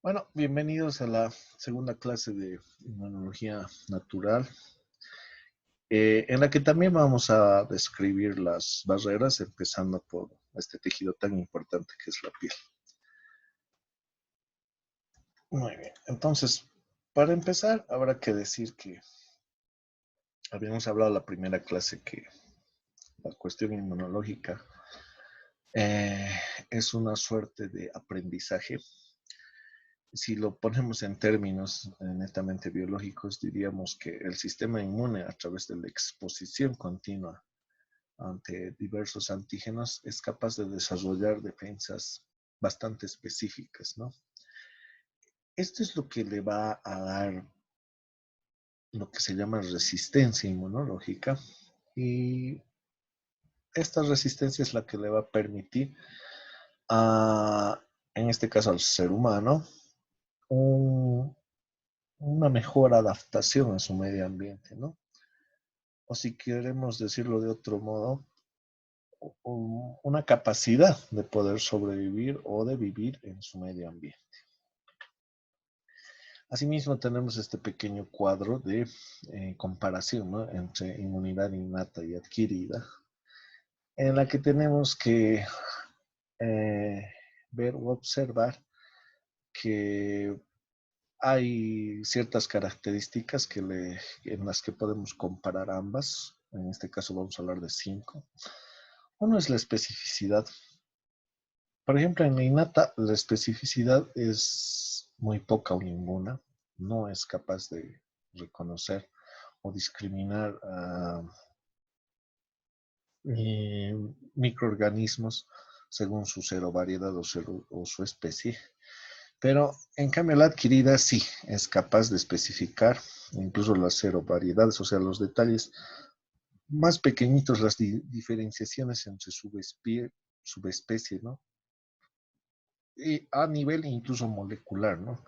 Bueno, bienvenidos a la segunda clase de inmunología natural, en la que también vamos a describir las barreras, empezando por este tejido tan importante que es la piel. Muy bien, entonces, para empezar, habrá que decir que habíamos hablado la primera clase que la cuestión inmunológica eh, es una suerte de aprendizaje. Si lo ponemos en términos netamente biológicos, diríamos que el sistema inmune, a través de la exposición continua ante diversos antígenos, es capaz de desarrollar defensas bastante específicas, ¿no? Esto es lo que le va a dar lo que se llama resistencia inmunológica, y esta resistencia es la que le va a permitir a, en este caso al ser humano, un, una mejor adaptación a su medio ambiente, ¿no? O si queremos decirlo de otro modo, una capacidad de poder sobrevivir o de vivir en su medio ambiente. Asimismo, tenemos este pequeño cuadro de comparación, ¿no?, entre inmunidad innata y adquirida, en la que tenemos que eh, ver o observar que hay ciertas características en las que podemos comparar ambas. En este caso vamos a hablar de cinco. Uno es la especificidad. Por ejemplo, en la innata, la especificidad es muy poca o ninguna. No es capaz de reconocer o discriminar a microorganismos según su serovariedad o su especie. Pero en cambio la adquirida sí es capaz de especificar incluso las serovariedades, o sea, los detalles más pequeñitos, las diferenciaciones entre subespecie, ¿no? Y a nivel incluso molecular, ¿no?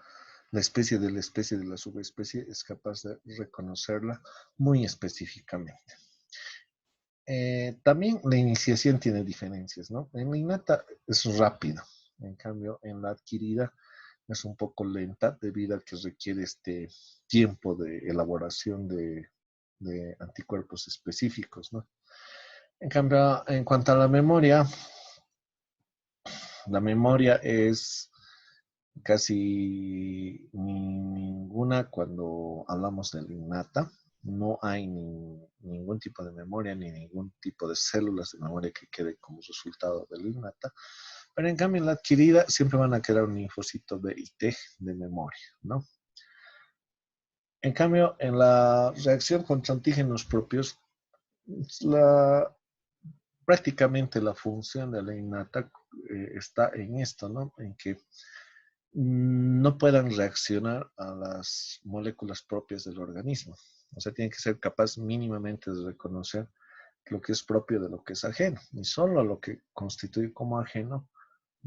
La especie de la subespecie es capaz de reconocerla muy específicamente. También la iniciación tiene diferencias, ¿no? En la innata es rápida, en cambio en la adquirida es un poco lenta debido a que requiere este tiempo de elaboración de anticuerpos específicos, ¿no? En cambio, en cuanto a la memoria es casi ninguna cuando hablamos de la innata. No hay ningún tipo de memoria ni ningún tipo de células de memoria que quede como resultado de la innata. Pero en cambio, en la adquirida siempre van a quedar un linfocito B y T de memoria, ¿no? En cambio, en la reacción contra antígenos propios, la, prácticamente la función de la innata está en esto, ¿no? En que no puedan reaccionar a las moléculas propias del organismo. O sea, tienen que ser capaz mínimamente de reconocer lo que es propio de lo que es ajeno. Y solo lo que constituye como ajeno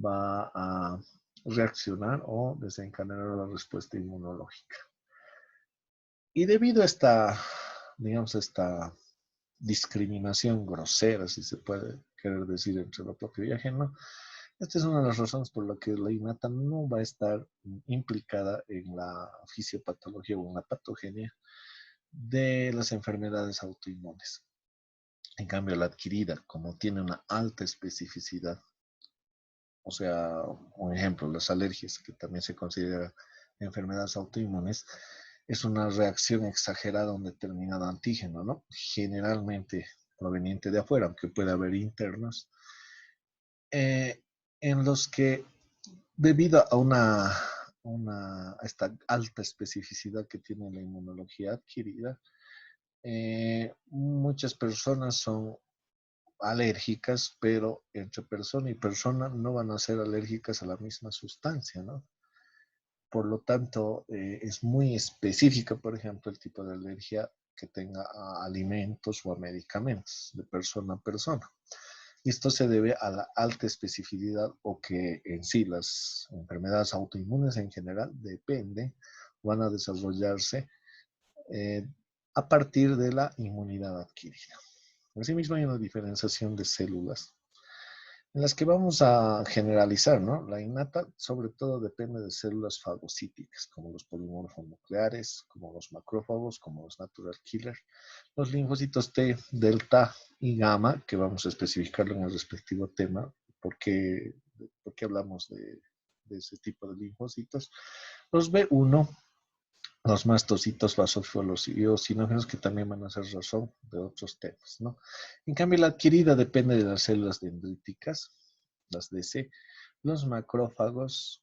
va a reaccionar o desencadenar la respuesta inmunológica. Y debido a esta, digamos, esta discriminación grosera, si se puede querer decir, entre lo propio y ajeno, esta es una de las razones por la que la innata no va a estar implicada en la fisiopatología o en la patogenia de las enfermedades autoinmunes. En cambio, la adquirida, como tiene una alta especificidad, o sea, un ejemplo, las alergias, que también se consideran enfermedades autoinmunes, es una reacción exagerada a un determinado antígeno, ¿no? Generalmente proveniente de afuera, aunque puede haber internos, eh, en los que, debido a a esta alta especificidad que tiene la inmunología adquirida, muchas personas son alérgicas, pero entre persona y persona no van a ser alérgicas a la misma sustancia, ¿no? Por lo tanto, es muy específica, por ejemplo, el tipo de alergia que tenga a alimentos o a medicamentos de persona a persona. Esto se debe a la alta especificidad, o que en sí las enfermedades autoinmunes en general dependen, van a desarrollarse eh, a partir de la inmunidad adquirida. Asimismo, hay una diferenciación de células en las que vamos a generalizar, ¿no? La innata sobre todo depende de células fagocíticas, como los polimorfos nucleares, como los macrófagos, como los natural killer, los linfocitos T, delta y gamma, que vamos a especificarlo en el respectivo tema, porque, porque hablamos de ese tipo de linfocitos, los B1, los mastocitos, basófilos y eosinógenos, que también van a ser razón de otros temas, ¿no? En cambio, la adquirida depende de las células dendríticas, las DC, los macrófagos,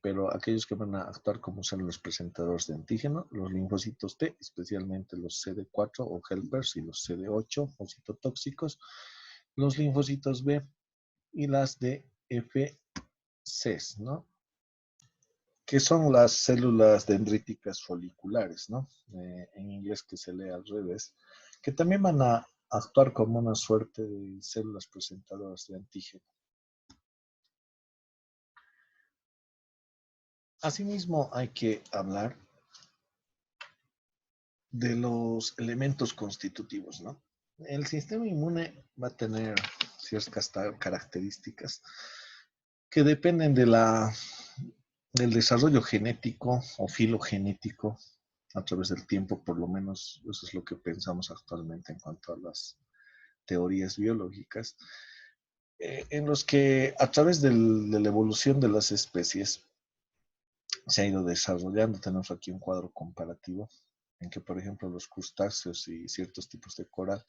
pero aquellos que van a actuar como células presentadoras de antígeno, los linfocitos T, especialmente los CD4 o helpers y los CD8 o citotóxicos, los linfocitos B y las de FCs, ¿no? Que son las células dendríticas foliculares, ¿no? En inglés que se lee al revés, que también van a actuar como una suerte de células presentadoras de antígeno. Asimismo, hay que hablar de los elementos constitutivos, ¿no? El sistema inmune va a tener ciertas características que dependen del desarrollo genético o filogenético a través del tiempo, por lo menos eso es lo que pensamos actualmente en cuanto a las teorías biológicas, en los que a través de la evolución de las especies se ha ido desarrollando. Tenemos aquí un cuadro comparativo en que, por ejemplo, los crustáceos y ciertos tipos de coral,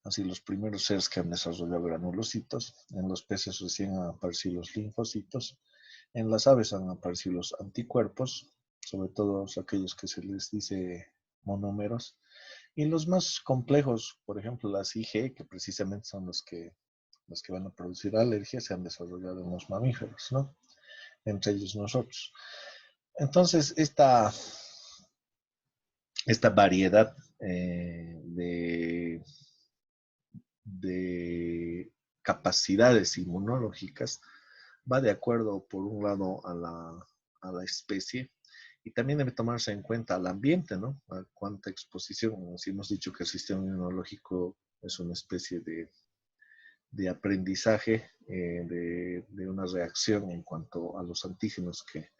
así los primeros seres que han desarrollado granulocitos, en los peces recién han aparecido los linfocitos, en las aves han aparecido los anticuerpos, sobre todo aquellos que se les dice monómeros, y los más complejos, por ejemplo, las IG, que precisamente son los que van a producir alergias, se han desarrollado en los mamíferos, ¿no? Entre ellos nosotros. Entonces, esta variedad de capacidades inmunológicas va de acuerdo, por un lado, a la especie y también debe tomarse en cuenta al ambiente, ¿no? A cuánta exposición. Si hemos dicho que el sistema inmunológico es una especie de aprendizaje, de una reacción en cuanto a los antígenos que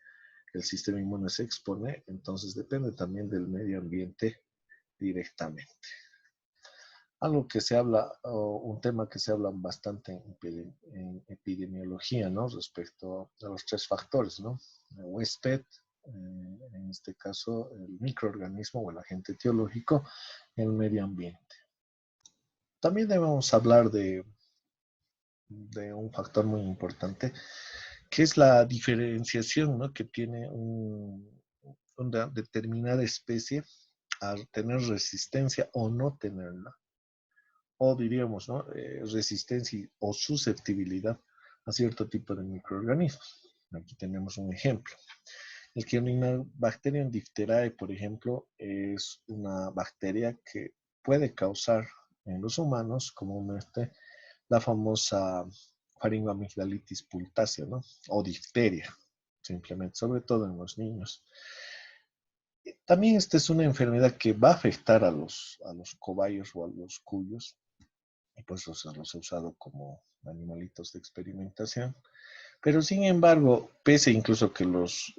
el sistema inmune se expone, entonces depende también del medio ambiente directamente. Algo que se habla, o un tema que se habla bastante en epidemiología, ¿no? Respecto a los tres factores, ¿no? El huésped, en este caso el microorganismo o el agente etiológico, el medio ambiente. También debemos hablar de un factor muy importante, que es la diferenciación, ¿no? Que tiene una determinada especie a tener resistencia o no tenerla, o diríamos, ¿no? Resistencia o susceptibilidad a cierto tipo de microorganismos. Aquí tenemos un ejemplo. El Chionimbacterium diphtheriae, por ejemplo, es una bacteria que puede causar en los humanos comúnmente la famosa faringoamigdalitis pultácea, ¿no? O difteria, simplemente, sobre todo en los niños. También esta es una enfermedad que va a afectar a los cobayos o a los cuyos, y pues los he usado como animalitos de experimentación. Pero sin embargo, pese incluso que los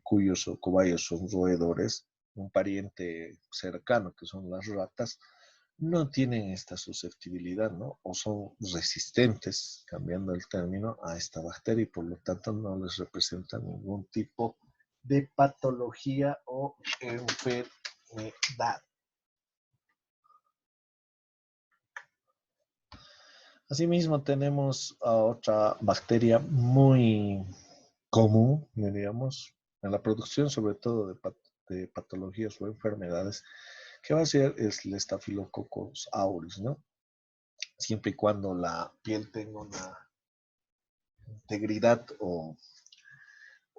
cuyos o cobayos son roedores, un pariente cercano que son las ratas, no tienen esta susceptibilidad, ¿no? O son resistentes, cambiando el término, a esta bacteria y por lo tanto no les representa ningún tipo de patología o enfermedad. Asimismo, tenemos a otra bacteria muy común, diríamos, en la producción, sobre todo de patologías o enfermedades, que va a ser es el Staphylococcus aureus, ¿no? Siempre y cuando la piel tenga una integridad o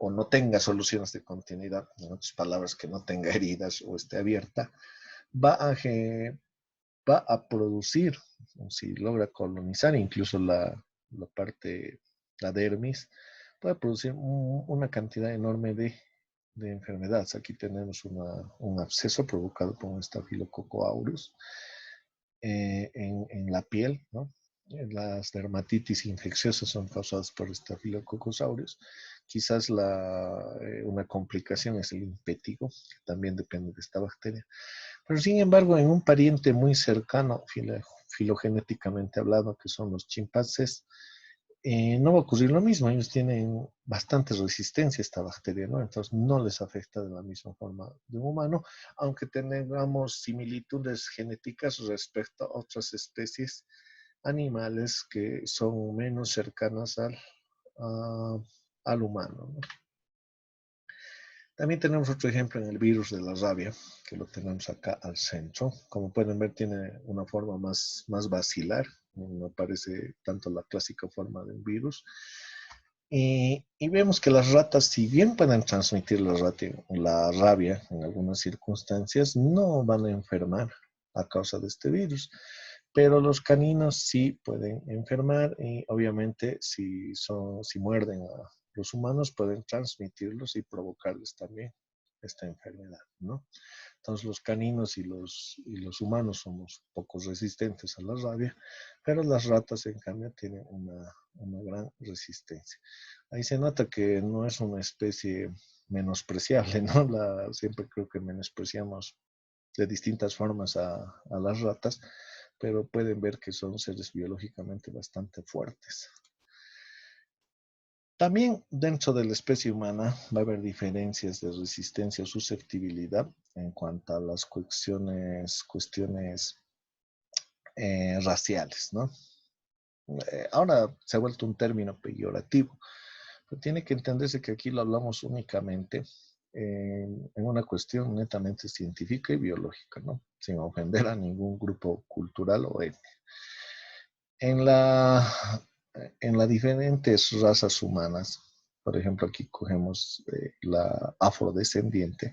no tenga soluciones de continuidad, en otras palabras, que no tenga heridas o esté abierta, va a, va a producir, si logra colonizar incluso la parte, la dermis, puede producir una cantidad enorme de enfermedades. Aquí tenemos un absceso provocado por un Staphylococcus aureus en la piel, ¿no? Las dermatitis infecciosas son causadas por Staphylococcus aureus. Quizás una complicación es el impétigo, que también depende de esta bacteria. Pero sin embargo, en un pariente muy cercano, filogenéticamente hablando, que son los chimpancés, no va a ocurrir lo mismo. Ellos tienen bastante resistencia a esta bacteria, ¿no? Entonces no les afecta de la misma forma de un humano, aunque tengamos similitudes genéticas respecto a otras especies animales que son menos cercanas al humano, ¿no? También tenemos otro ejemplo en el virus de la rabia, que lo tenemos acá al centro. Como pueden ver, tiene una forma más basilar, no parece tanto la clásica forma de un virus. Y vemos que las ratas, si bien pueden transmitir la rabia en algunas circunstancias, no van a enfermar a causa de este virus. Pero los caninos sí pueden enfermar y obviamente si muerden a los humanos pueden transmitirlos y provocarles también esta enfermedad, ¿no? Entonces los caninos y los humanos somos poco resistentes a la rabia, pero las ratas en cambio tienen una gran resistencia. Ahí se nota que no es una especie menospreciable, ¿no? Siempre creo que menospreciamos de distintas formas a las ratas, pero pueden ver que son seres biológicamente bastante fuertes. También dentro de la especie humana va a haber diferencias de resistencia o susceptibilidad en cuanto a las cuestiones raciales, ¿no? Ahora se ha vuelto un término peyorativo, pero tiene que entenderse que aquí lo hablamos únicamente en una cuestión netamente científica y biológica, ¿no? Sin ofender a ningún grupo cultural o étnico. En la, en las diferentes razas humanas, por ejemplo, aquí cogemos la afrodescendiente,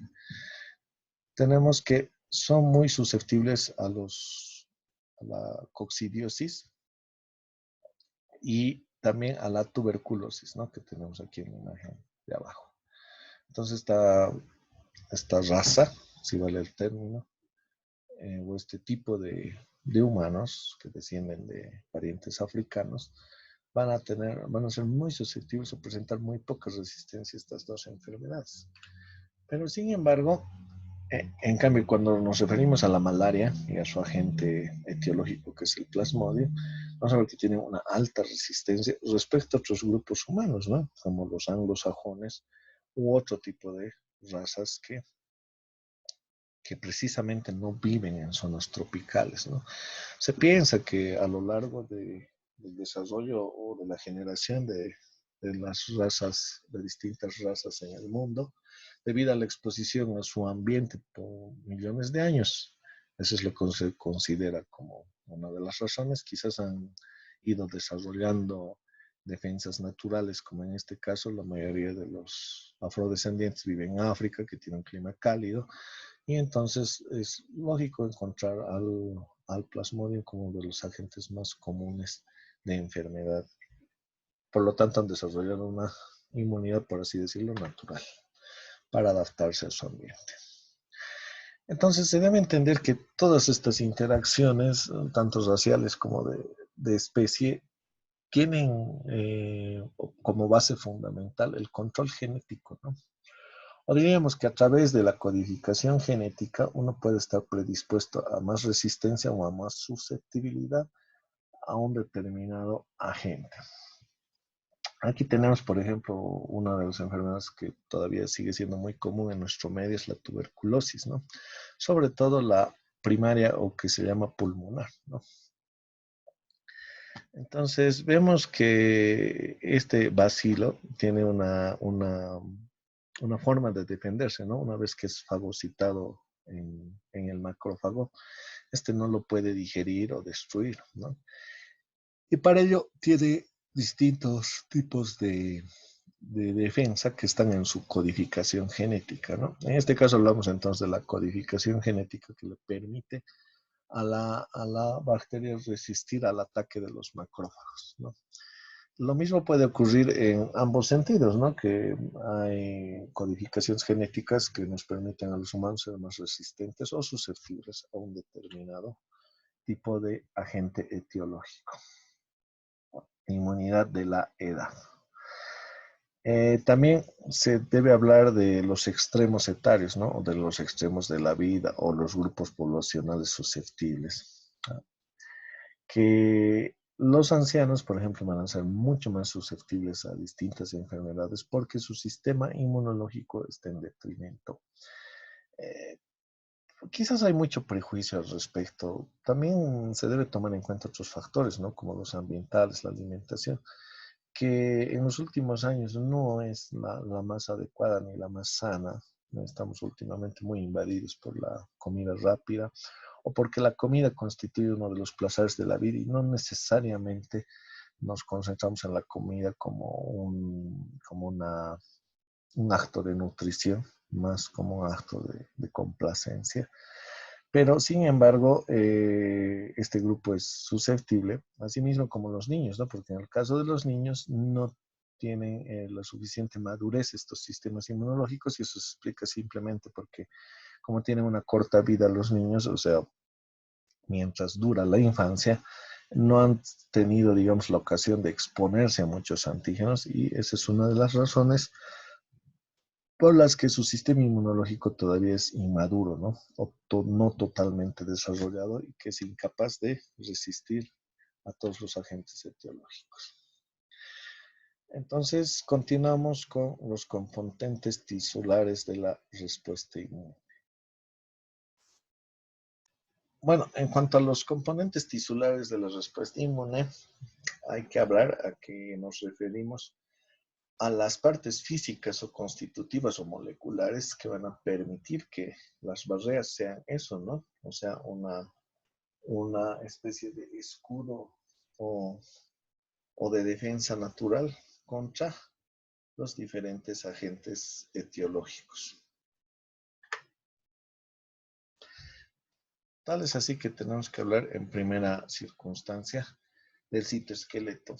tenemos que son muy susceptibles a la coccidiosis y también a la tuberculosis, ¿no? Que tenemos aquí en la imagen de abajo. Entonces, esta raza, si vale el término, o este tipo de humanos que descienden de parientes africanos, van a ser muy susceptibles a presentar muy poca resistencia a estas dos enfermedades. Pero sin embargo, en cambio, cuando nos referimos a la malaria y a su agente etiológico, que es el plasmodio, vamos a ver que tienen una alta resistencia respecto a otros grupos humanos, ¿no? Como los anglosajones u otro tipo de razas que precisamente no viven en zonas tropicales, ¿no? Se piensa que a lo largo del desarrollo o de la generación de las razas, de distintas razas en el mundo, debido a la exposición a su ambiente por millones de años, eso es lo que se considera como una de las razones, quizás han ido desarrollando defensas naturales, como en este caso la mayoría de los afrodescendientes viven en África, que tiene un clima cálido, y entonces es lógico encontrar al plasmodium como uno de los agentes más comunes de enfermedad. Por lo tanto, han desarrollado una inmunidad, por así decirlo, natural para adaptarse a su ambiente. Entonces, se debe entender que todas estas interacciones, tanto raciales como de especie, tienen como base fundamental el control genético, ¿no? O diríamos que a través de la codificación genética uno puede estar predispuesto a más resistencia o a más susceptibilidad a un determinado agente. Aquí tenemos, por ejemplo, una de las enfermedades que todavía sigue siendo muy común en nuestro medio es la tuberculosis, ¿no? Sobre todo la primaria o que se llama pulmonar, ¿no? Entonces, vemos que este bacilo tiene una forma de defenderse, ¿no? Una vez que es fagocitado en el macrófago, este no lo puede digerir o destruir, ¿no? Y para ello tiene distintos tipos de defensa que están en su codificación genética, ¿no? En este caso hablamos entonces de la codificación genética que le permite a la bacteria resistir al ataque de los macrófagos, ¿no? Lo mismo puede ocurrir en ambos sentidos, ¿no? Que hay codificaciones genéticas que nos permiten a los humanos ser más resistentes o susceptibles a un determinado tipo de agente etiológico. inmunidad de la edad. También se debe hablar de los extremos etarios, ¿no? O de los extremos de la vida o los grupos poblacionales susceptibles. Que los ancianos, por ejemplo, van a ser mucho más susceptibles a distintas enfermedades porque su sistema inmunológico está en detrimento. Eh, Quizás hay mucho prejuicio al respecto. También se debe tomar en cuenta otros factores, ¿no? Como los ambientales, la alimentación, que en los últimos años no es la más adecuada ni la más sana. Estamos últimamente muy invadidos por la comida rápida o porque la comida constituye uno de los placeres de la vida y no necesariamente nos concentramos en la comida como un acto de nutrición, más como un acto de complacencia. Pero, sin embargo, este grupo es susceptible, asimismo como los niños, ¿no? Porque en el caso de los niños no tienen la suficiente madurez estos sistemas inmunológicos y eso se explica simplemente porque como tienen una corta vida los niños, o sea, mientras dura la infancia, no han tenido, digamos, la ocasión de exponerse a muchos antígenos y esa es una de las razones por las que su sistema inmunológico todavía es inmaduro, ¿no? O no totalmente desarrollado y que es incapaz de resistir a todos los agentes etiológicos. Entonces, continuamos con los componentes tisulares de la respuesta inmune. Bueno, en cuanto a los componentes tisulares de la respuesta inmune, hay que hablar a qué nos referimos a las partes físicas o constitutivas o moleculares que van a permitir que las barreras sean eso, ¿no? O sea, una especie de escudo o, o de defensa natural contra los diferentes agentes etiológicos. Tal es así que tenemos que hablar en primera circunstancia del citoesqueleto.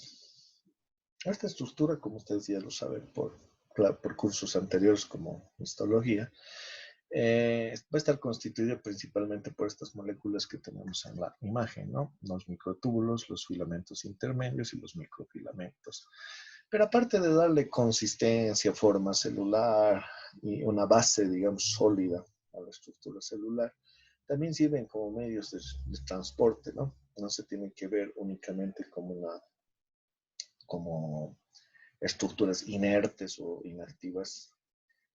Esta estructura, como ustedes ya lo saben por cursos anteriores como histología, va a estar constituida principalmente por estas moléculas que tenemos en la imagen, ¿no? Los microtúbulos, los filamentos intermedios y los microfilamentos. Pero aparte de darle consistencia, forma celular y una base, digamos, sólida a la estructura celular, también sirven como medios de transporte, ¿no? No se tienen que ver únicamente como estructuras inertes o inactivas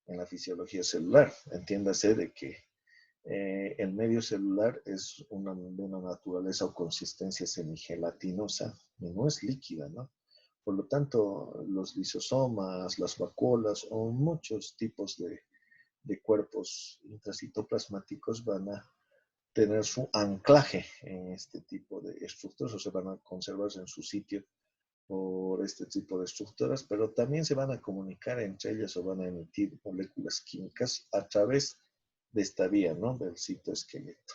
en la fisiología celular. Entiéndase de que el medio celular es de una naturaleza o consistencia semigelatinosa y no es líquida, ¿no? Por lo tanto, los lisosomas, las vacuolas o muchos tipos de cuerpos intracitoplasmáticos van a tener su anclaje en este tipo de estructuras o se van a conservarse en su sitio por este tipo de estructuras, pero también se van a comunicar entre ellas o van a emitir moléculas químicas a través de esta vía, ¿no? Del citoesqueleto.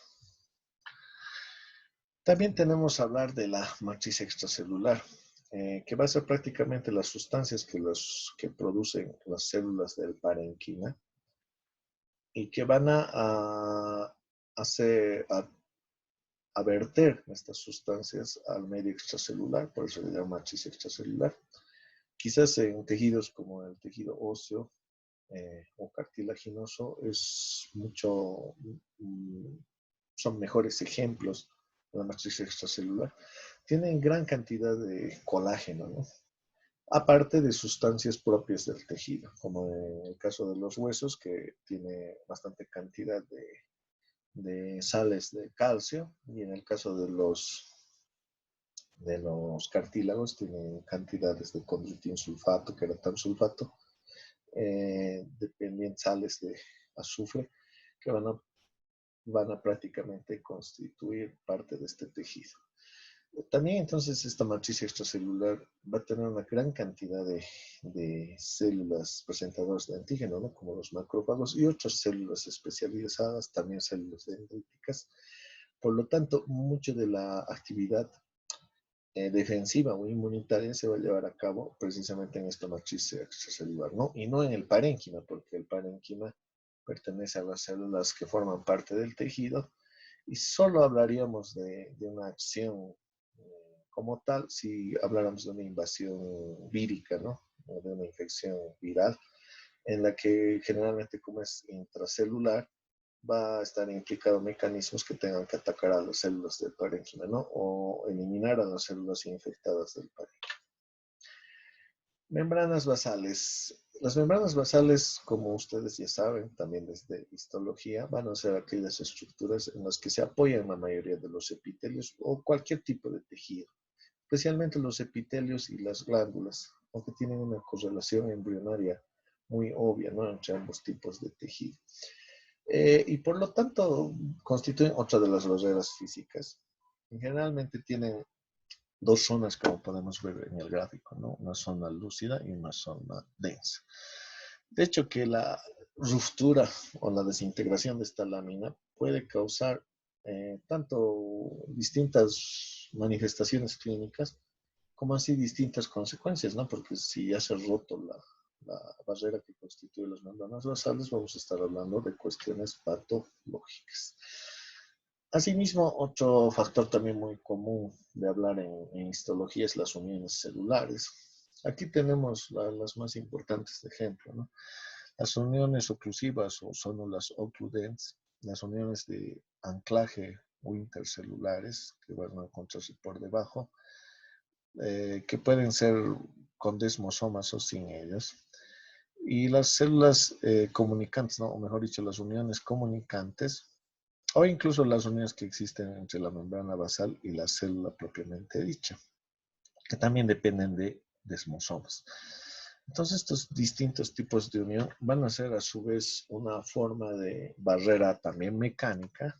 También tenemos que hablar de la matriz extracelular, que va a ser prácticamente las sustancias que producen las células del parénquima y que van a hacer, a verter estas sustancias al medio extracelular, por eso se llama matriz extracelular. Quizás en tejidos como el tejido óseo o cartilaginoso es mucho, son mejores ejemplos de la matriz extracelular. Tienen gran cantidad de colágeno, ¿no? Aparte de sustancias propias del tejido, como en el caso de los huesos, que tiene bastante cantidad de sales de calcio, y en el caso de los cartílagos tienen cantidades de condroitin sulfato, queratal sulfato, dependientes sales de azufre, que van a prácticamente constituir parte de este tejido. También entonces esta matriz extracelular va a tener una gran cantidad de células presentadoras de antígeno, ¿no? Como los macrófagos y otras células especializadas, también células dendríticas. Por lo tanto, mucho de la actividad defensiva o inmunitaria se va a llevar a cabo precisamente en esta matriz extracelular, ¿no? Y no en el parénquima, porque el parénquima pertenece a las células que forman parte del tejido y solo hablaríamos de una acción como tal, si habláramos de una invasión vírica, ¿no? O de una infección viral, en la que generalmente como es intracelular, va a estar implicado mecanismos que tengan que atacar a las células del parénquima, ¿no? O eliminar a las células infectadas del parénquima. Membranas basales. Las membranas basales, como ustedes ya saben, también desde histología, van a ser aquellas estructuras en las que se apoyan la mayoría de los epitelios o cualquier tipo de tejido, especialmente los epitelios y las glándulas, aunque tienen una correlación embrionaria muy obvia, ¿no?, entre ambos tipos de tejido. Y por lo tanto constituyen otra de las barreras físicas. Generalmente tienen dos zonas, como podemos ver en el gráfico, ¿no? Una zona lúcida y una zona densa. De hecho, que la ruptura o la desintegración de esta lámina puede causar tanto distintas manifestaciones clínicas como así distintas consecuencias, ¿no? Porque si ya se ha roto la barrera que constituye las membranas basales, vamos a estar hablando de cuestiones patológicas. Asimismo, otro factor también muy común de hablar en histología es las uniones celulares. Aquí tenemos las más importantes de ejemplo, ¿no? Las uniones oclusivas o zónulas ocludentes, las uniones de anclaje o intercelulares, que van a encontrarse por debajo, que pueden ser con desmosomas o sin ellas, y las células comunicantes, ¿no? O mejor dicho, las uniones comunicantes, o incluso las uniones que existen entre la membrana basal y la célula propiamente dicha, que también dependen de desmosomas. Entonces, estos distintos tipos de unión van a ser a su vez una forma de barrera también mecánica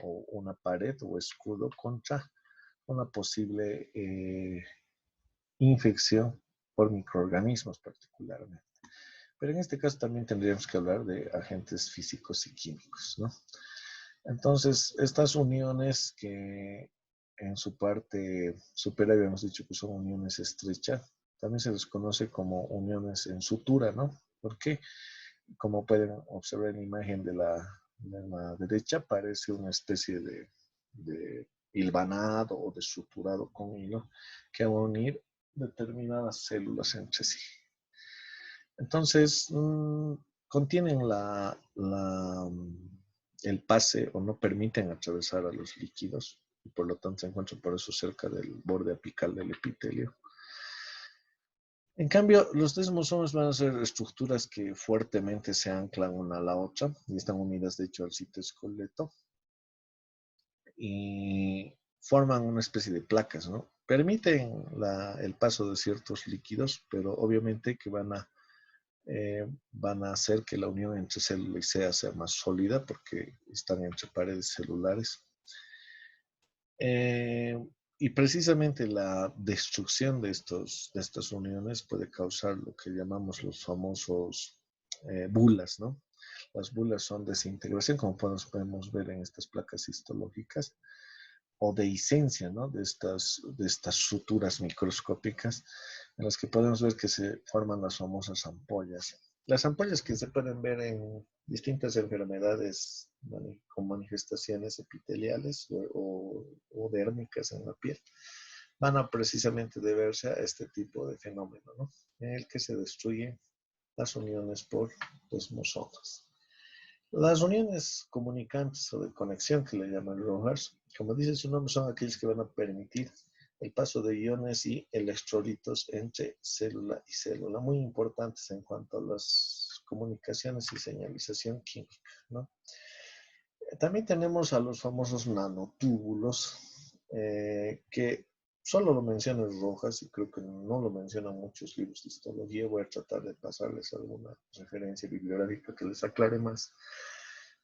o una pared o escudo contra una posible infección por microorganismos particularmente. Pero en este caso también tendríamos que hablar de agentes físicos y químicos, ¿no? Entonces, estas uniones que en su parte superior habíamos dicho que son uniones estrechas, también se les conoce como uniones en sutura, ¿no? Porque, como pueden observar en la imagen de la derecha, parece una especie de hilvanado o de suturado con hilo que va a unir determinadas células entre sí. Entonces, contienen el pase o no permiten atravesar a los líquidos y por lo tanto se encuentran por eso cerca del borde apical del epitelio. En cambio, los desmosomas van a ser estructuras que fuertemente se anclan una a la otra y están unidas de hecho al citoesqueleto y forman una especie de placas, ¿no? Permiten el paso de ciertos líquidos, pero obviamente que van a hacer que la unión entre célula y célula sea más sólida porque están entre paredes celulares. Y precisamente la destrucción de estas uniones puede causar lo que llamamos los famosos bulas, ¿no? Las bulas son desintegración, como podemos ver en estas placas histológicas, o dehiscencia, ¿no? De estas suturas microscópicas en las que podemos ver que se forman las famosas ampollas. Las ampollas que se pueden ver en distintas enfermedades con manifestaciones epiteliales o dérmicas en la piel van a precisamente deberse a este tipo de fenómeno, ¿no? En el que se destruyen las uniones por desmosomas. Las uniones comunicantes o de conexión que le llaman ROHRs, como dice su nombre, son aquellos que van a permitir el paso de iones y electrolitos entre célula y célula, muy importantes en cuanto a las comunicaciones y señalización química, ¿no? También tenemos a los famosos nanotúbulos, que solo lo mencionan Rojas y creo que no lo mencionan muchos libros de histología. Voy a tratar de pasarles alguna referencia bibliográfica que les aclare más,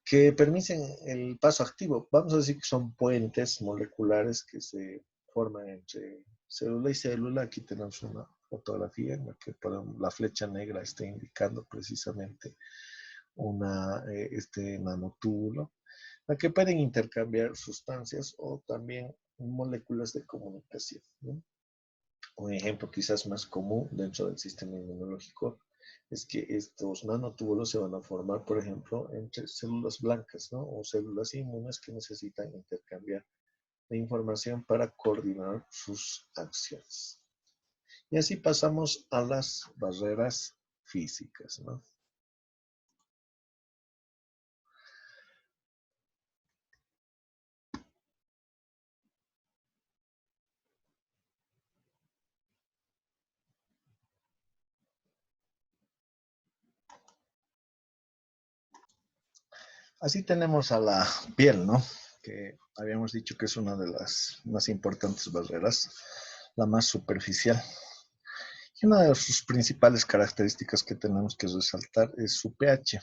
que permiten el paso activo. Vamos a decir que son puentes moleculares que se forman entre célula y célula. Aquí tenemos una fotografía en la que la flecha negra está indicando precisamente este nanotúbulo, la que pueden intercambiar sustancias o también moléculas de comunicación, ¿no? Un ejemplo quizás más común dentro del sistema inmunológico es que estos nanotúbulos se van a formar, por ejemplo, entre células blancas, ¿no? O células inmunes que necesitan intercambiar de información para coordinar sus acciones. Y así pasamos a las barreras físicas, ¿no? Así tenemos a la piel, ¿no? Que habíamos dicho que es una de las más importantes barreras, la más superficial. Y una de sus principales características que tenemos que resaltar es su pH.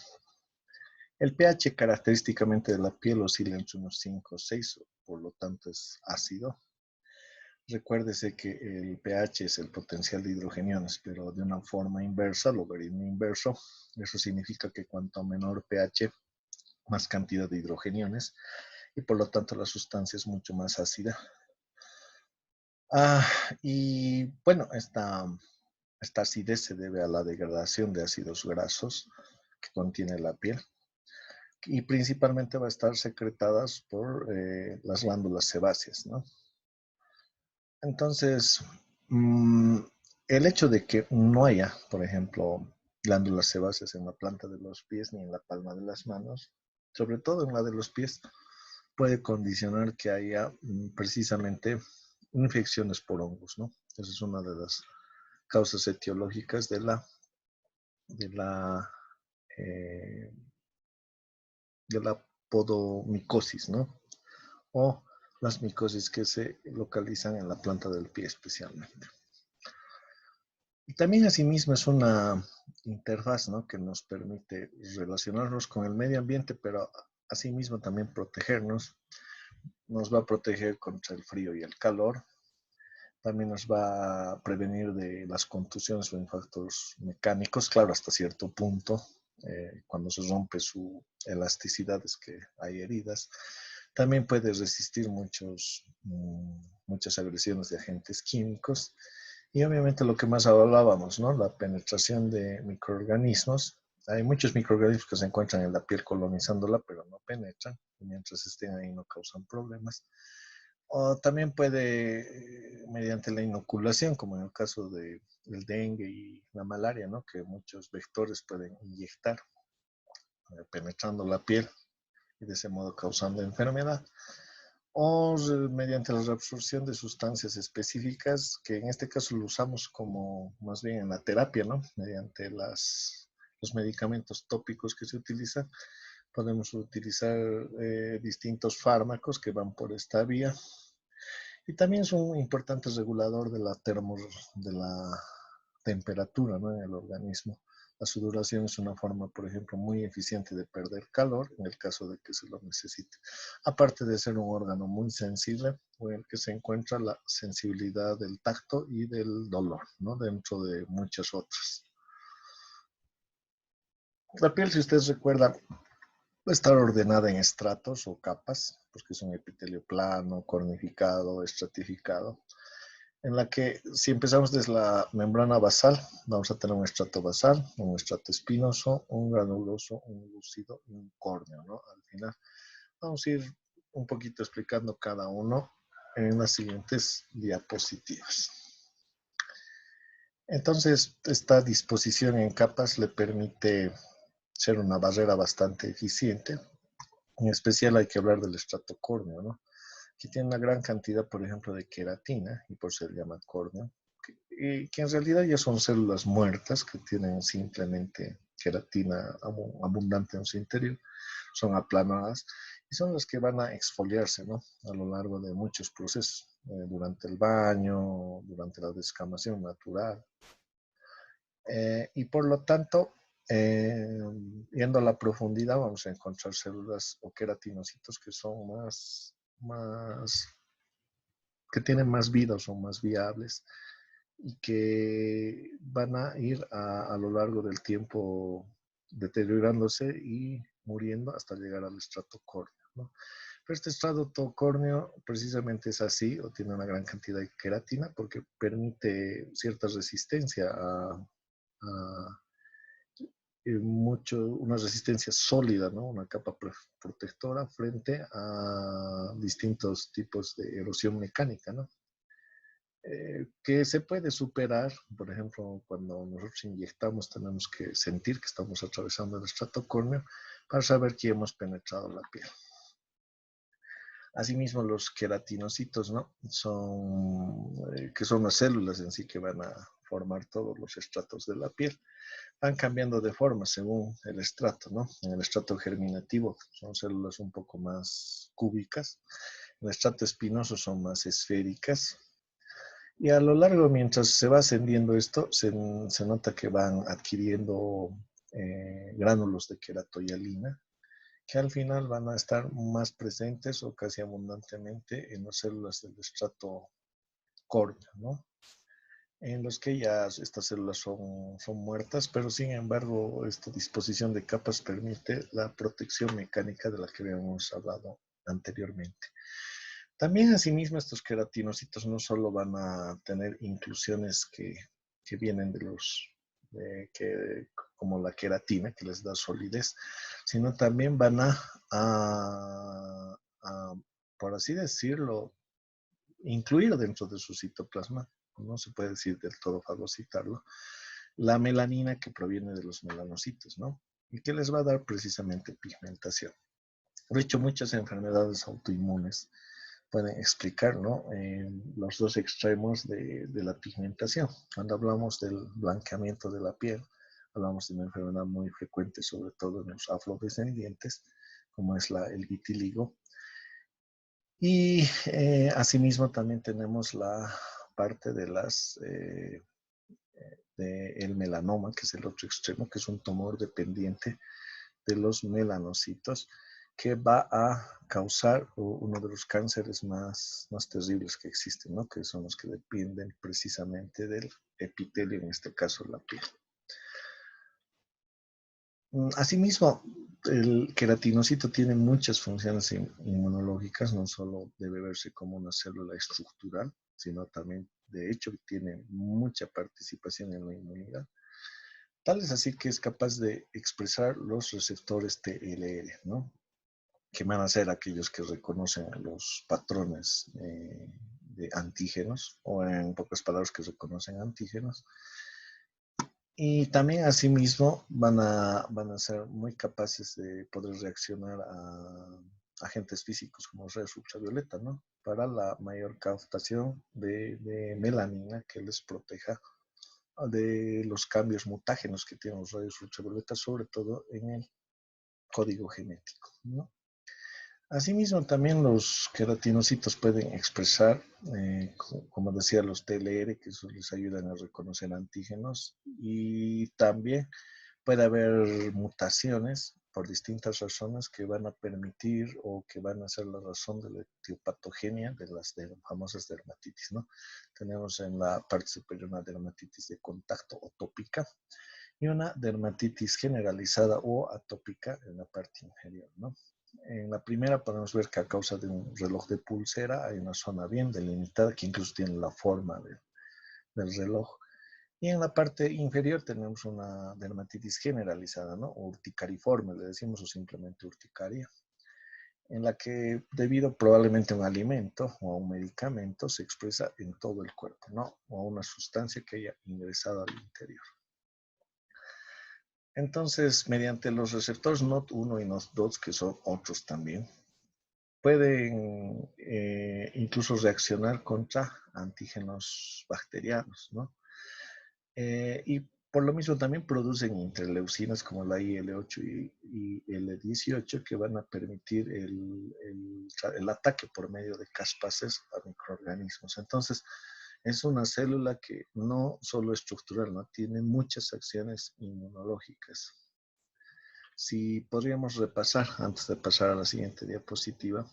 El pH característicamente de la piel oscila entre unos 5 o 6, por lo tanto es ácido. Recuérdese que el pH es el potencial de hidrogeniones, pero de una forma inversa, logaritmo inverso. Eso significa que cuanto menor pH, más cantidad de hidrogeniones y por lo tanto la sustancia es mucho más ácida. Ah, y bueno, esta acidez se debe a la degradación de ácidos grasos que contiene la piel y principalmente va a estar secretadas por las glándulas sebáceas, ¿no? Entonces, el hecho de que no haya, por ejemplo, glándulas sebáceas en la planta de los pies ni en la palma de las manos, sobre todo en la de los pies, puede condicionar que haya precisamente infecciones por hongos, ¿no? Esa es una de las causas etiológicas de la, eh, de la podomicosis, ¿no? O las micosis que se localizan en la planta del pie especialmente. Y también asimismo es una interfaz, ¿no? Que nos permite relacionarnos con el medio ambiente, pero asimismo también protegernos. Nos va a proteger contra el frío y el calor. También nos va a prevenir de las contusiones o infartos mecánicos, claro, hasta cierto punto. Cuando se rompe su elasticidad es que hay heridas. También puede resistir muchas agresiones de agentes químicos. Y obviamente lo que más hablábamos, ¿no? La penetración de microorganismos. Hay muchos microorganismos que se encuentran en la piel colonizándola, pero no penetran. Y mientras estén ahí no causan problemas. O también puede, mediante la inoculación, como en el caso del dengue y la malaria, ¿no? Que muchos vectores pueden inyectar, penetrando la piel y de ese modo causando enfermedad. O mediante la reabsorción de sustancias específicas, que en este caso lo usamos como más bien en la terapia, ¿no? Mediante los medicamentos tópicos que se utilizan, podemos utilizar distintos fármacos que van por esta vía. Y también es un importante regulador de la temperatura, ¿no? En el organismo. La sudoración es una forma, por ejemplo, muy eficiente de perder calor en el caso de que se lo necesite. Aparte de ser un órgano muy sensible, en el que se encuentra la sensibilidad del tacto y del dolor, ¿no? Dentro de muchas otras. La piel, si usted recuerda, puede estar ordenada en estratos o capas, porque es un epitelio plano, cornificado, estratificado, en la que si empezamos desde la membrana basal, vamos a tener un estrato basal, un estrato espinoso, un granuloso, un lúcido y un córneo, ¿no? Al final vamos a ir un poquito explicando cada uno en las siguientes diapositivas. Entonces, esta disposición en capas le permite ser una barrera bastante eficiente. En especial hay que hablar del estrato córneo, ¿no? Que tiene una gran cantidad, por ejemplo, de queratina, y por eso se llama córneo, que en realidad ya son células muertas que tienen simplemente queratina abundante en su interior, son aplanadas y son las que van a exfoliarse, ¿no? A lo largo de muchos procesos, durante el baño, durante la descamación natural. Y por lo tanto, yendo a la profundidad, vamos a encontrar células o queratinocitos que son que tienen más vida o son más viables y que van a ir a lo largo del tiempo deteriorándose y muriendo hasta llegar al estrato córneo, ¿no? Pero este estrato córneo precisamente es así o tiene una gran cantidad de queratina porque permite cierta resistencia a una resistencia sólida, ¿no? Una capa protectora frente a distintos tipos de erosión mecánica, ¿no? Que se puede superar. Por ejemplo, cuando nosotros inyectamos tenemos que sentir que estamos atravesando el estrato córneo para saber que hemos penetrado la piel. Asimismo, los queratinocitos, ¿no? Que son las células en sí que van a formar todos los estratos de la piel. Van cambiando de forma según el estrato, ¿no? En el estrato germinativo son células un poco más cúbicas. En el estrato espinoso son más esféricas. Y a lo largo, mientras se va ascendiendo esto, se nota que van adquiriendo gránulos de queratoyalina, que al final van a estar más presentes o casi abundantemente en las células del estrato córneo, ¿no? En los que ya estas células son muertas, pero sin embargo esta disposición de capas permite la protección mecánica de la que habíamos hablado anteriormente. También asimismo estos queratinocitos no solo van a tener inclusiones que vienen de como la queratina, que les da solidez, sino también van a, por así decirlo, incluir dentro de su citoplasma, no se puede decir del todo fagocitarlo, la melanina que proviene de los melanocitos, ¿no? Y que les va a dar precisamente pigmentación. De hecho, muchas enfermedades autoinmunes pueden explicar, ¿no? Los dos extremos de la pigmentación. Cuando hablamos del blanqueamiento de la piel, hablamos de una enfermedad muy frecuente, sobre todo en los afrodescendientes, como es el vitíligo. Y asimismo también tenemos la parte de el melanoma, que es el otro extremo, que es un tumor dependiente de los melanocitos, que va a causar uno de los cánceres más terribles que existen, ¿no? Que son los que dependen precisamente del epitelio, en este caso la piel. Asimismo, el queratinocito tiene muchas funciones inmunológicas, no solo debe verse como una célula estructural, sino también, de hecho, tiene mucha participación en la inmunidad. Tal es así que es capaz de expresar los receptores TLR, ¿no? Que van a ser aquellos que reconocen los patrones de antígenos, o en pocas palabras, que reconocen antígenos. Y también asimismo van a ser muy capaces de poder reaccionar a agentes físicos como rayos ultravioleta, ¿no? Para la mayor captación de melanina que les proteja de los cambios mutágenos que tienen los rayos ultravioleta, sobre todo en el código genético, ¿no? Asimismo, también los queratinocitos pueden expresar, como decía, los TLR, que eso les ayudan a reconocer antígenos, y también puede haber mutaciones por distintas razones que van a permitir o que van a ser la razón de la etiopatogenia de las famosas dermatitis, ¿no? Tenemos en la parte superior una dermatitis de contacto o tópica y una dermatitis generalizada o atópica en la parte inferior, ¿no? En la primera podemos ver que a causa de un reloj de pulsera hay una zona bien delimitada que incluso tiene la forma del reloj. Y en la parte inferior tenemos una dermatitis generalizada, ¿no? Urticariforme, le decimos, o simplemente urticaria, en la que debido probablemente a un alimento o a un medicamento se expresa en todo el cuerpo, ¿no? O a una sustancia que haya ingresado al interior. Entonces, mediante los receptores NOT1 y NOT2, que son otros también, pueden incluso reaccionar contra antígenos bacterianos, ¿no? Y por lo mismo también producen interleucinas como la IL-8 y IL-18 que van a permitir el ataque por medio de caspases a microorganismos. Entonces, es una célula que no solo estructural, ¿no? Tiene muchas acciones inmunológicas. Si podríamos repasar, antes de pasar a la siguiente diapositiva,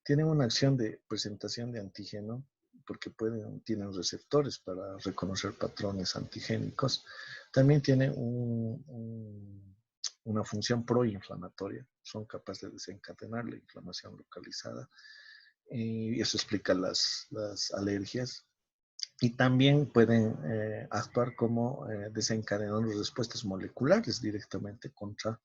tienen una acción de presentación de antígeno porque tienen receptores para reconocer patrones antigénicos. También tienen una función proinflamatoria, son capaces de desencadenar la inflamación localizada y eso explica las alergias. y también pueden actuar como desencadenando respuestas moleculares directamente contra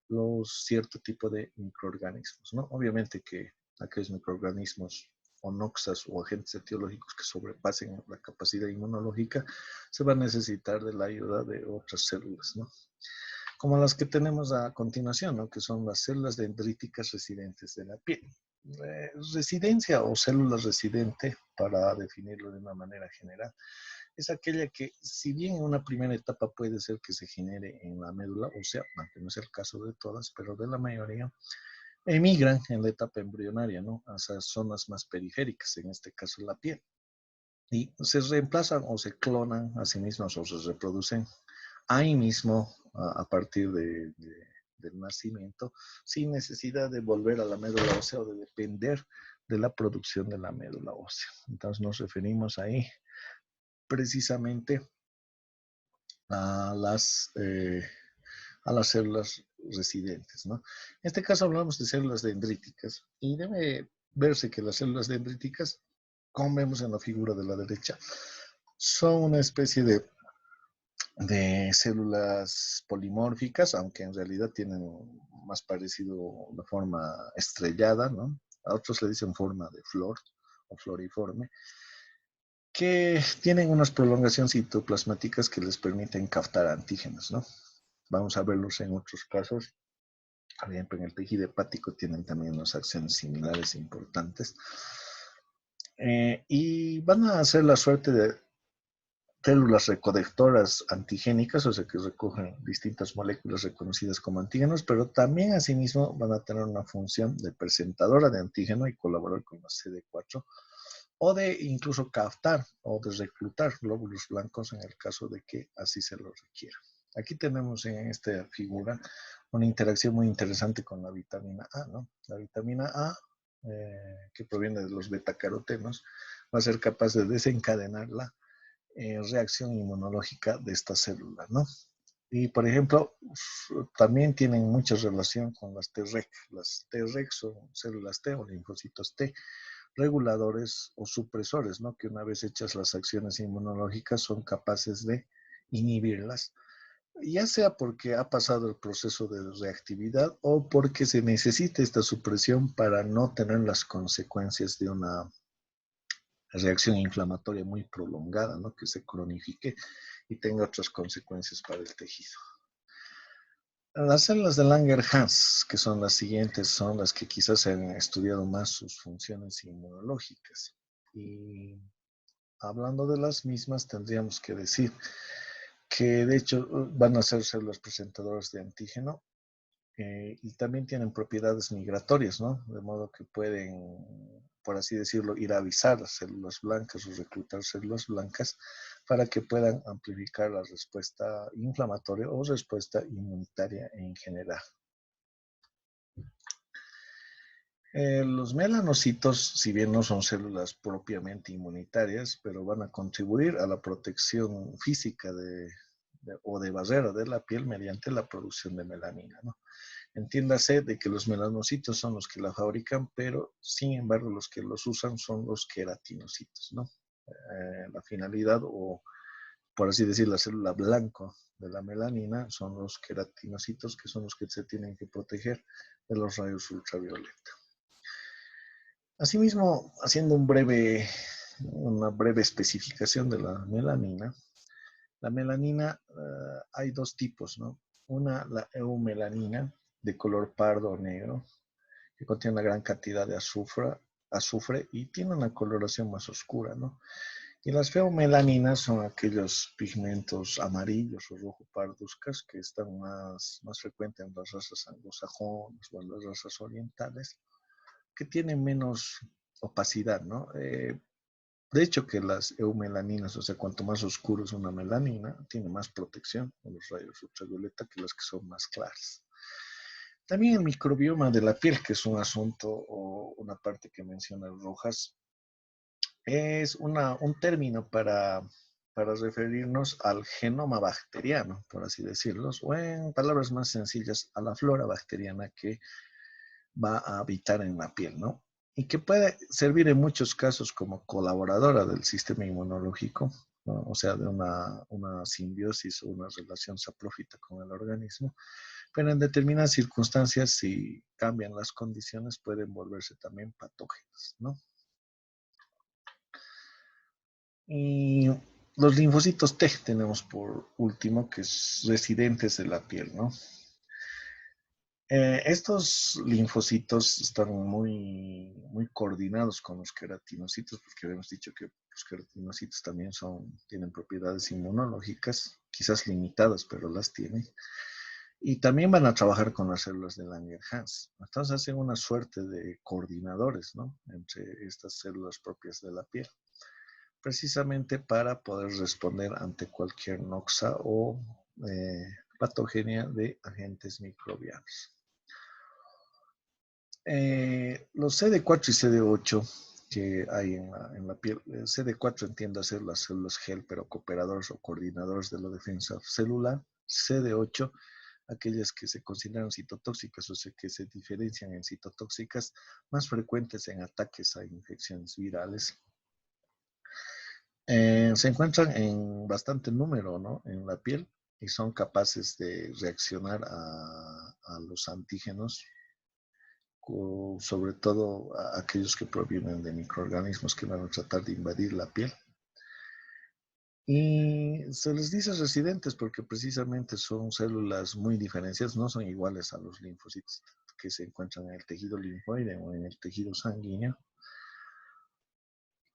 los cierto tipo de microorganismos, ¿no? Obviamente que aquellos microorganismos o noxas o agentes etiológicos que sobrepasen la capacidad inmunológica se va a necesitar de la ayuda de otras células, ¿no? Como las que tenemos a continuación, ¿no? Que son las células dendríticas residentes de la piel. Residencia o célula residente, para definirlo de una manera general, es aquella que, si bien en una primera etapa puede ser que se genere en la médula ósea, aunque no es el caso de todas, pero de la mayoría, emigran en la etapa embrionaria, ¿no? Hacia zonas más periféricas, en este caso la piel. Y se reemplazan o se clonan a sí mismas o se reproducen ahí mismo a partir del nacimiento, sin necesidad de volver a la médula ósea o de depender de la producción de la médula ósea. Entonces nos referimos ahí precisamente a las células residentes, ¿no? En este caso hablamos de células dendríticas y debe verse que las células dendríticas, como vemos en la figura de la derecha, son una especie de células polimórficas, aunque en realidad tienen más parecido la forma estrellada, ¿no? A otros le dicen forma de flor o floriforme, que tienen unas prolongaciones citoplasmáticas que les permiten captar antígenos, ¿no? Vamos a verlos en otros casos. Por ejemplo, en el tejido hepático tienen también unas acciones similares e importantes. Y van a hacer la suerte de células recodectoras antigénicas, o sea que recogen distintas moléculas reconocidas como antígenos, pero también asimismo van a tener una función de presentadora de antígeno y colaborar con la CD4, o de incluso captar o de reclutar glóbulos blancos en el caso de que así se lo requiera. Aquí tenemos en esta figura una interacción muy interesante con la vitamina A, ¿no? La vitamina A, que proviene de los betacarotenos, va a ser capaz de desencadenar la reacción inmunológica de esta célula, ¿no? Y, por ejemplo, también tienen mucha relación con las Treg. Las Treg son células T o linfocitos T, reguladores o supresores, ¿no? Que una vez hechas las acciones inmunológicas son capaces de inhibirlas, ya sea porque ha pasado el proceso de reactividad o porque se necesita esta supresión para no tener las consecuencias de una reacción inflamatoria muy prolongada, ¿no? Que se cronifique y tenga otras consecuencias para el tejido. Las células de Langerhans, que son las siguientes, son las que quizás se han estudiado más sus funciones inmunológicas. Y hablando de las mismas, tendríamos que decir que de hecho van a ser células presentadoras de antígeno y también tienen propiedades migratorias, ¿no? De modo que pueden, por así decirlo, ir a avisar a células blancas o reclutar células blancas para que puedan amplificar la respuesta inflamatoria o respuesta inmunitaria en general. Los melanocitos, si bien no son células propiamente inmunitarias, pero van a contribuir a la protección física o de barrera de la piel mediante la producción de melanina, ¿no? Entiéndase de que los melanocitos son los que la fabrican, pero sin embargo los que los usan son los queratinocitos, ¿no? La finalidad o, por así decir, la célula blanco de la melanina son los queratinocitos, que son los que se tienen que proteger de los rayos ultravioleta. Asimismo, haciendo una breve especificación de la melanina hay dos tipos, ¿no? Una, la eumelanina, de color pardo o negro, que contiene una gran cantidad de azufre y tiene una coloración más oscura, ¿no? Y las feomelaninas son aquellos pigmentos amarillos o rojo parduzcas que están más frecuentes en las razas anglosajonas o en las razas orientales, que tienen menos opacidad, ¿no? De hecho, que las eumelaninas, o sea, cuanto más oscuro es una melanina, tiene más protección de los rayos ultravioleta que las que son más claras. También el microbioma de la piel, que es un asunto o una parte que menciona Rojas, es un término para referirnos al genoma bacteriano, por así decirlo, o en palabras más sencillas, a la flora bacteriana que va a habitar en la piel, ¿no? y que puede servir en muchos casos como colaboradora del sistema inmunológico, ¿no? O sea, de una simbiosis o una relación saprofita con el organismo, pero en determinadas circunstancias, si cambian las condiciones, pueden volverse también patógenas, ¿no? Y los linfocitos T tenemos por último, que es residentes de la piel, ¿no? Estos linfocitos están muy coordinados con los queratinocitos, porque habíamos dicho que los queratinocitos también tienen propiedades inmunológicas, quizás limitadas, pero las tienen. Y también van a trabajar con las células de Langerhans. Entonces hacen una suerte de coordinadores, ¿no? Entre estas células propias de la piel, precisamente para poder responder ante cualquier noxa o patogenia de agentes microbianos. Los CD4 y CD8 que hay en la piel, CD4 entiende a ser las células helper o cooperadores o coordinadores de la defensa celular, CD8 aquellas que se consideran citotóxicas o sea, que se diferencian en citotóxicas, más frecuentes en ataques a infecciones virales. Se encuentran en bastante número, ¿no? En la piel y son capaces de reaccionar a los antígenos, sobre todo a aquellos que provienen de microorganismos que van a tratar de invadir la piel. Y se les dice residentes porque precisamente son células muy diferenciadas, no son iguales a los linfocitos que se encuentran en el tejido linfoide o en el tejido sanguíneo.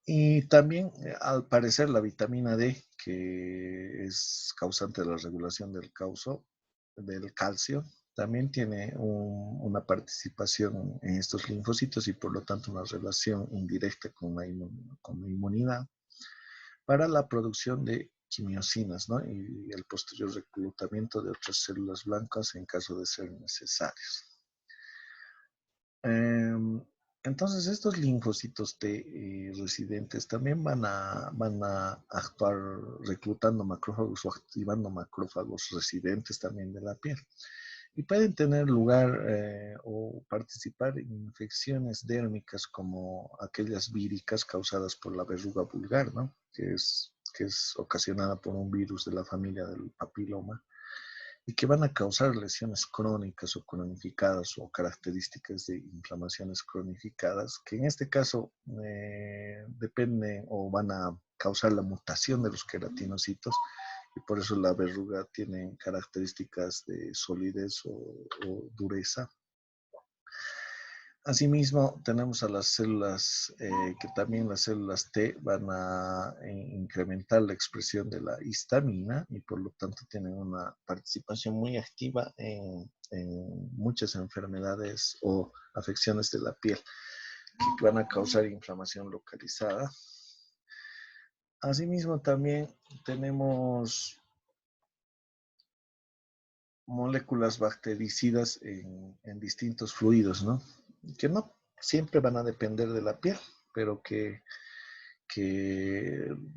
Y también, al parecer, la vitamina D, que es causante de la regulación del calcio, también tiene una participación en estos linfocitos y por lo tanto una relación indirecta con la inmunidad para la producción de quimiosinas, ¿no? Y el posterior reclutamiento de otras células blancas en caso de ser necesarios. Entonces, estos linfocitos T residentes también van a actuar reclutando macrófagos o activando macrófagos residentes también de la piel. Y pueden tener lugar o participar en infecciones dérmicas como aquellas víricas causadas por la verruga vulgar, ¿no? Que es ocasionada por un virus de la familia del papiloma y que van a causar lesiones crónicas o cronificadas o características de inflamaciones cronificadas, que en este caso dependen o van a causar la mutación de los queratinocitos y por eso la verruga tiene características de solidez o dureza. Asimismo, tenemos a las células, que también las células T van a incrementar la expresión de la histamina y por lo tanto tienen una participación muy activa en muchas enfermedades o afecciones de la piel que van a causar inflamación localizada. Asimismo, también tenemos moléculas bactericidas en distintos fluidos, ¿no? Que no siempre van a depender de la piel, pero que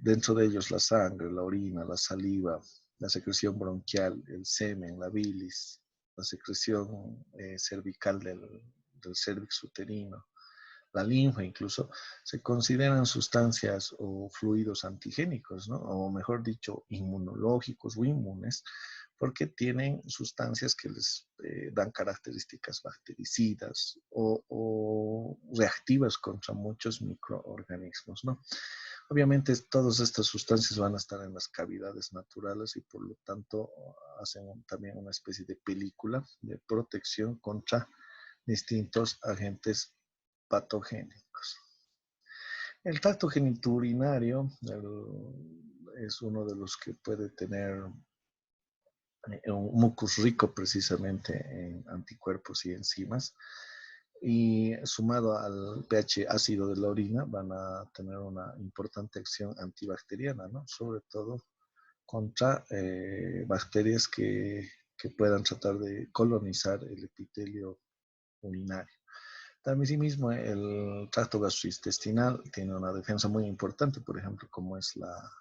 dentro de ellos la sangre, la orina, la saliva, la secreción bronquial, el semen, la bilis, la secreción cervical del cervix uterino, la linfa incluso, se consideran sustancias o fluidos antigénicos, ¿no? O mejor dicho, inmunológicos o inmunes, porque tienen sustancias que les dan características bactericidas o reactivas contra muchos microorganismos, ¿no? Obviamente todas estas sustancias van a estar en las cavidades naturales y por lo tanto hacen también una especie de película de protección contra distintos agentes patogénicos. El tracto genitourinario es uno de los que puede tener un mucus rico precisamente en anticuerpos y enzimas y sumado al pH ácido de la orina van a tener una importante acción antibacteriana, ¿no? Sobre todo contra bacterias que puedan tratar de colonizar el epitelio urinario. También, asimismo, el tracto gastrointestinal tiene una defensa muy importante, por ejemplo, como es la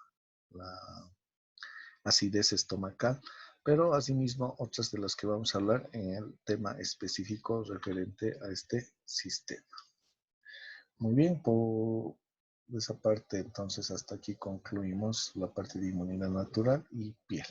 acidez estomacal, pero asimismo otras de las que vamos a hablar en el tema específico referente a este sistema. Muy bien, por esa parte, entonces hasta aquí concluimos la parte de inmunidad natural y piel.